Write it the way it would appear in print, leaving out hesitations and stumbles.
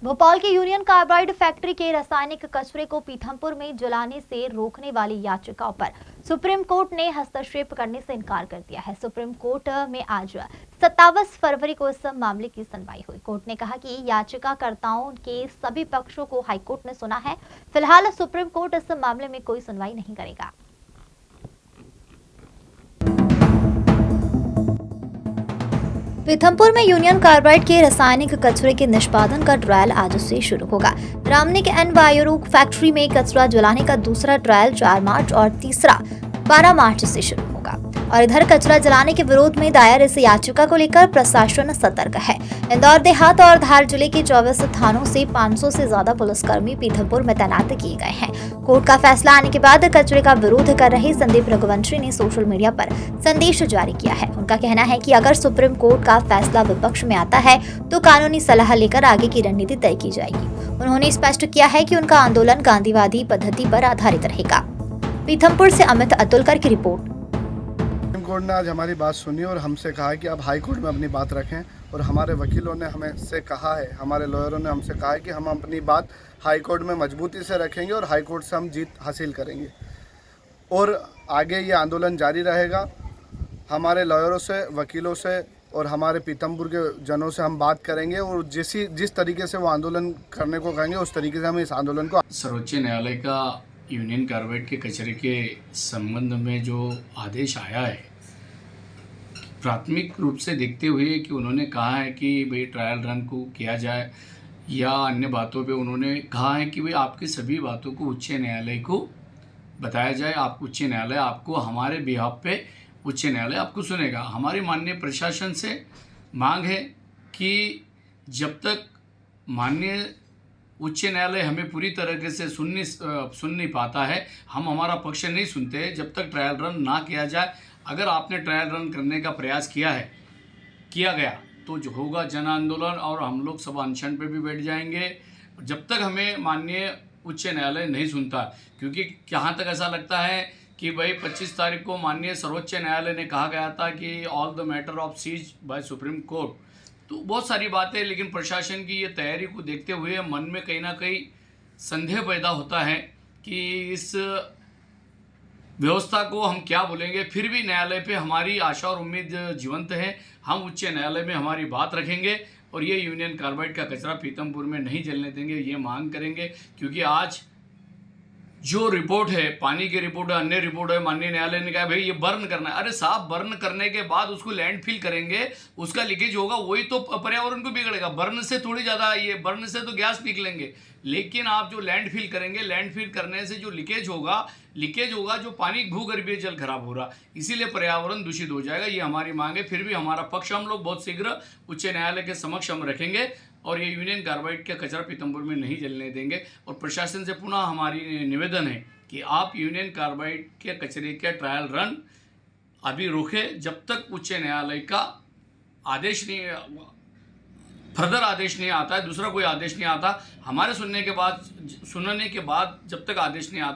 भोपाल की union carbide factory के रासायनिक कचरे को पीथमपुर में जलाने से रोकने वाली याचिकाओं पर सुप्रीम कोर्ट ने हस्तक्षेप करने से इनकार कर दिया है। सुप्रीम कोर्ट में आज 27 फरवरी को इस मामले की सुनवाई हुई। कोर्ट ने कहा कि याचिकाकर्ताओं के सभी पक्षों को हाईकोर्ट ने सुना है। फिलहाल सुप्रीम कोर्ट इस मामले में कोई सुनवाई नहीं करेगा। पीथमपुर में यूनियन कार्बाइड के रासायनिक कचरे के निष्पादन का ट्रायल आज से शुरू होगा। रामनी के एनवायरू फैक्ट्री में कचरा जलाने का दूसरा ट्रायल 4 मार्च और तीसरा 12 मार्च से शुरू होगा। और इधर कचरा जलाने के विरोध में दायर इस याचिका को लेकर प्रशासन सतर्क है। इंदौर देहात और धार जिले के 24 थानों से 500 से ज्यादा पुलिसकर्मी पीथमपुर में तैनात किए गए हैं। कोर्ट का फैसला आने के बाद कचरे का विरोध कर रहे संदीप रघुवंशी ने सोशल मीडिया पर संदेश जारी किया है। उनका कहना है कि अगर सुप्रीम कोर्ट का फैसला विपक्ष में आता है तो कानूनी सलाह लेकर आगे की रणनीति तय की जाएगी। उन्होंने स्पष्ट किया है कि उनका आंदोलन गांधीवादी पद्धति पर आधारित रहेगा। पीथमपुर से अमित अतुलकर की रिपोर्ट। सुप्रीम कोर्ट ने आज हमारी बात सुनी और हमसे कहा कि आप हाई कोर्ट में अपनी बात रखें, और हमारे वकीलों ने हमें से कहा है, हमारे लॉयरों ने हमसे कहा है कि हम अपनी बात हाई कोर्ट में मजबूती से रखेंगे और हाई कोर्ट से हम जीत हासिल करेंगे और आगे ये आंदोलन जारी रहेगा। हमारे लॉयरों से, वकीलों से और हमारे पीथमपुर के जनों से हम बात करेंगे और जिस तरीके से वो आंदोलन करने को कहेंगे उस तरीके से हम इस आंदोलन को। सर्वोच्च न्यायालय का यूनियन कार्बाइड के कचरे के संबंध में जो आदेश आया है, प्राथमिक रूप से देखते हुए कि उन्होंने कहा है कि भाई ट्रायल रन को किया जाए या अन्य बातों पे उन्होंने कहा है कि भाई आपकी सभी बातों को उच्च न्यायालय को बताया जाए। आप उच्च न्यायालय आपको हमारे बिहाफ पे उच्च न्यायालय आपको सुनेगा। हमारी माननीय प्रशासन से मांग है कि जब तक माननीय उच्च न्यायालय हमें पूरी तरीके से सुन नहीं पाता है, हम हमारा पक्ष नहीं सुनते जब तक ट्रायल रन ना किया जाए। अगर आपने ट्रायल रन करने का प्रयास किया गया तो जो होगा जन आंदोलन और हम लोग सब अनशन पे भी बैठ जाएंगे जब तक हमें माननीय उच्च न्यायालय नहीं सुनता। क्योंकि जहाँ तक ऐसा लगता है कि भाई 25 तारीख को माननीय सर्वोच्च न्यायालय ने कहा गया था कि all the matter of seize by Supreme Court, तो बहुत सारी बातें, लेकिन प्रशासन की ये तैयारी को देखते हुए मन में कहीं ना कहीं संदेह पैदा होता है कि इस व्यवस्था को हम क्या बोलेंगे। फिर भी न्यायालय पे हमारी आशा और उम्मीद जीवंत है। हम उच्च न्यायालय में हमारी बात रखेंगे और ये यूनियन कार्बाइड का कचरा पीथमपुर में नहीं जलने देंगे, ये मांग करेंगे। क्योंकि आज जो रिपोर्ट है, पानी की रिपोर्ट है, अन्य रिपोर्ट है, माननीय न्यायालय ने कहा भाई ये बर्न करना है। अरे साहब, बर्न करने के बाद उसको लैंडफिल करेंगे, उसका लीकेज होगा, वही तो पर्यावरण को बिगड़ेगा। बर्न से थोड़ी ज़्यादा, ये बर्न से तो गैस निकलेंगे, लेकिन आप जो लैंडफिल करेंगे, लैंडफिल करने से जो लीकेज होगा जो पानी भूगर्भीय जल खराब हो रहा, इसीलिए पर्यावरण दूषित हो जाएगा। ये हमारी मांग है। फिर भी हमारा पक्ष हम लोग बहुत शीघ्र उच्च न्यायालय के समक्ष हम रखेंगे और ये यूनियन कार्बाइड का कचरा पीथमपुर में नहीं जलने देंगे। और प्रशासन से पुनः हमारी निवेदन है कि आप यूनियन कार्बाइड के कचरे के ट्रायल रन अभी रोकें जब तक उच्च न्यायालय का आदेश नहीं, फर्दर आदेश नहीं आता है, दूसरा कोई आदेश नहीं आता। हमारे सुनने के बाद जब तक आदेश नहीं आता